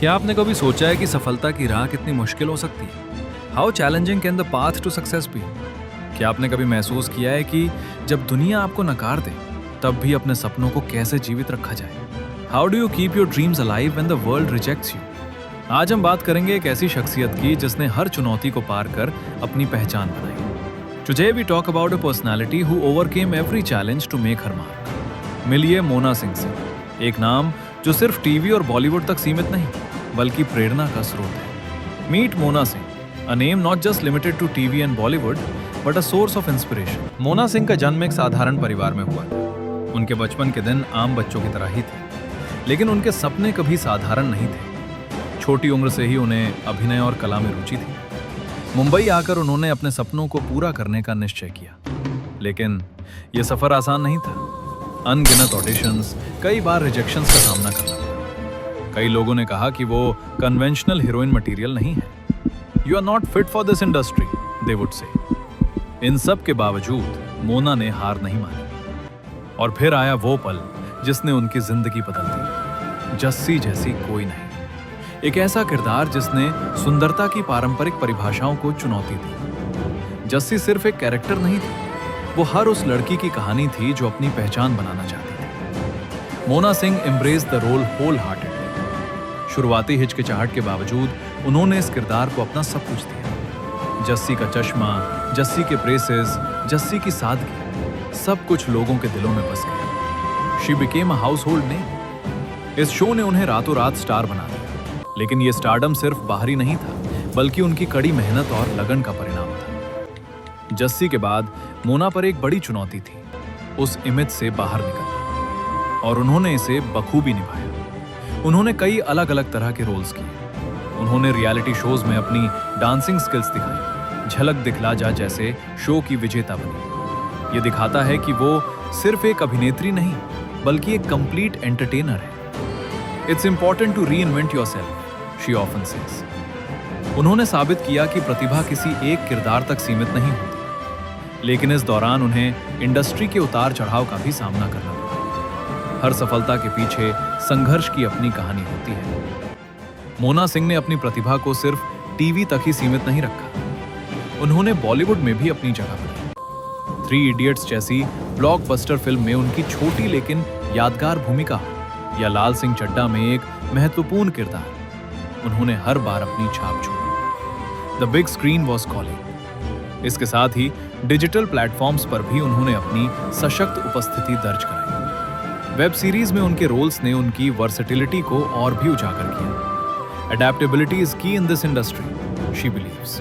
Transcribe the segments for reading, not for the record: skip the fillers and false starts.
क्या आपने कभी सोचा है कि सफलता की राह कितनी मुश्किल हो सकती है? How challenging can the path to success be? क्या आपने कभी महसूस किया है कि जब दुनिया आपको नकार दे तब भी अपने सपनों को कैसे जीवित रखा जाए? How do you keep your dreams alive when the world rejects you? आज हम बात करेंगे एक ऐसी शख्सियत की जिसने हर चुनौती को पार कर अपनी पहचान बनाई। Today we talk about a personality who overcame every challenge to make her mark. मिलिए मोना सिंह से, एक नाम जो सिर्फ टीवी और बॉलीवुड तक सीमित नहीं बल्कि प्रेरणा का स्रोत है। Meet Mona Singh, a name not just limited to TV and Bollywood but a source of inspiration. Mona Singh का जन्म एक साधारण परिवार में हुआ था। उनके बचपन के दिन आम बच्चों की तरह ही थे, लेकिन उनके सपने कभी साधारण नहीं थे। छोटी उम्र से ही उन्हें अभिनय और कला में रुचि थी। मुंबई आकर उन्होंने अपने सपनों को पूरा करने का निश्चय किया, लेकिन यह सफर आसान नहीं था। अनगिनत ऑडिशंस, कई बार रिजेक्शंस का सामना करना पड़ा। कई लोगों ने कहा कि वो कन्वेंशनल हीरोइन मटेरियल नहीं है। You are not fit for this industry, they would say. इन सब के बावजूद मोना ने हार नहीं मानी। और फिर आया वो पल जिसने उनकी जिंदगी बदल दी। जस्सी जैसी कोई नहीं, एक ऐसा किरदार जिसने सुंदरता की पारंपरिक परिभाषाओं को चुनौती दी। जस्सी सिर्फ एक कैरेक्टर नहीं थी, वो हर उस लड़की की कहानी थी जो अपनी पहचान बनाना चाहती थी। Mona Singh embrace the role wholeheartedly. शुरुआती हिचकिचाहट के बावजूद उन्होंने इस किरदार को अपना सब कुछ दिया। जस्सी का चश्मा, जस्सी के ब्रेसेस, जस्सी की सादगी, सब कुछ लोगों के दिलों में बस गया। She became a household name. इस शो ने उन्हें रातों रात स्टार बना दिया, लेकिन ये स्टारडम सिर्फ बाहरी नहीं था, बल्कि उनकी कड़ी मेहनत और लगन का परिणाम था। जस्सी के बाद मोना पर एक बड़ी चुनौती थी, उस इमेज से बाहर निकलना, और उन्होंने इसे बखूबी निभाया। उन्होंने कई अलग अलग तरह के रोल्स किए। उन्होंने रियलिटी शोज में अपनी डांसिंग स्किल्स दिखाई। झलक दिखला जा जैसे शो की विजेता बनी। ये दिखाता है कि वो सिर्फ एक अभिनेत्री नहीं, बल्कि एक कंप्लीट एंटरटेनर है। It's important to reinvent yourself, she often says. उन्होंने साबित किया कि प्रतिभा किसी एक किरदार तक सीमित नहीं होती, लेकिन इस दौरान उन्हें इंडस्ट्री के उतार चढ़ाव का भी सामना करना पड़ा। हर सफलता के पीछे संघर्ष की अपनी कहानी होती है। मोना सिंह ने अपनी प्रतिभा को सिर्फ टीवी तक ही सीमित नहीं रखा, उन्होंने बॉलीवुड में भी अपनी जगह बनाई। 3 इडियट्स जैसी ब्लॉकबस्टर फिल्म में उनकी छोटी लेकिन यादगार भूमिका हो, या लाल सिंह चड्ढा में एक महत्वपूर्ण किरदार, उन्होंने हर बार अपनी छाप छोड़ी। The big screen was calling. इसके साथ ही डिजिटल प्लेटफॉर्म्स पर भी उन्होंने अपनी सशक्त उपस्थिति दर्ज कराई। वेब सीरीज में उनके रोल्स ने उनकी वर्सेटिलिटी को और भी उजागर किया। एडेप्टेबिलिटी इज की in this industry, she beliefs.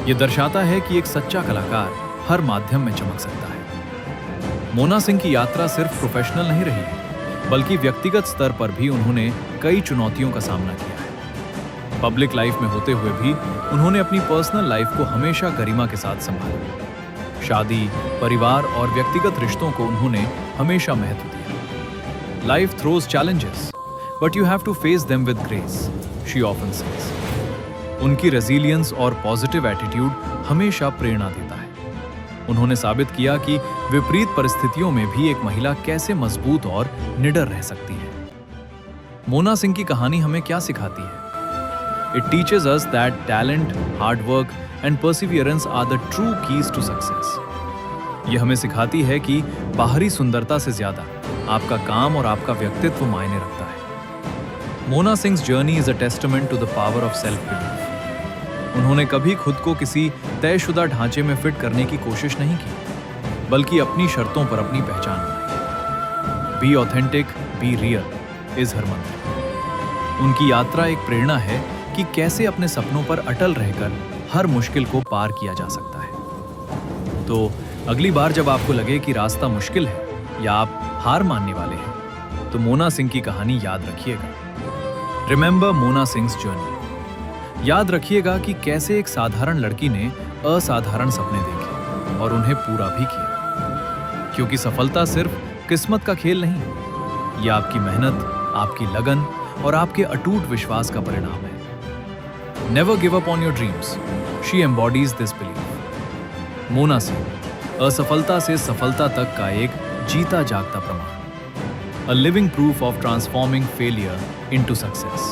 ये दर्शाता है कि एक सच्चा कलाकार हर माध्यम में चमक सकता है। मोना सिंह की यात्रा सिर्फ प्रोफेशनल नहीं रही है, बल्कि व्यक्तिगत स्तर पर भी उन्होंने कई चुनौतियों का सामना किया है। पब्लिक लाइफ में होते हुए भी उन्होंने अपनी पर्सनल लाइफ को हमेशा गरिमा के साथ संभाला। शादी, परिवार और व्यक्तिगत रिश्तों को उन्होंने हमेशा महत्व दिया। Life throws challenges, but you have to face them with grace, she often says. उनकी रेजिलियंस और पॉजिटिव एटीट्यूड हमेशा प्रेरणा देता है। उन्होंने साबित किया कि विपरीत परिस्थितियों में भी एक महिला कैसे मजबूत और निडर रह सकती है। मोना सिंह की कहानी हमें क्या सिखाती है? It teaches us that talent, hard work and perseverance are the true keys to success. यह हमें सिखाती है कि बाहरी सुंदरता से ज्यादा आपका काम और आपका व्यक्तित्व मायने रखता है। Mona Singh journey is a testament to the power of self belief. उन्होंने कभी खुद को किसी तयशुदा ढांचे में फिट करने की कोशिश नहीं की, बल्कि अपनी शर्तों पर अपनी पहचान बनाई। Be authentic, be real is her mantra. उनकी यात्रा एक प्रेरणा है कि कैसे अपने सपनों पर अटल रहकर हर मुश्किल को पार किया जा सकता है। तो अगली बार जब आपको लगे कि रास्ता मुश्किल है या आप हार मानने वाले हैं, तो मोना सिंह की कहानी याद रखिएगा। Remember Mona Singh's journey. याद रखिएगा कि कैसे एक साधारण लड़की ने असाधारण सपने देखे और उन्हें पूरा भी किया। क्योंकि सफलता सिर्फ किस्मत का खेल नहीं, यह आपकी मेहनत, आपकी लगन और आपके अटूट विश्वास का परिणाम है। Never give up on your dreams, she embodies this belief. Mona Singh, असफलता से सफलता तक का एक जीता जागता प्रमाण। A living proof of transforming failure into success.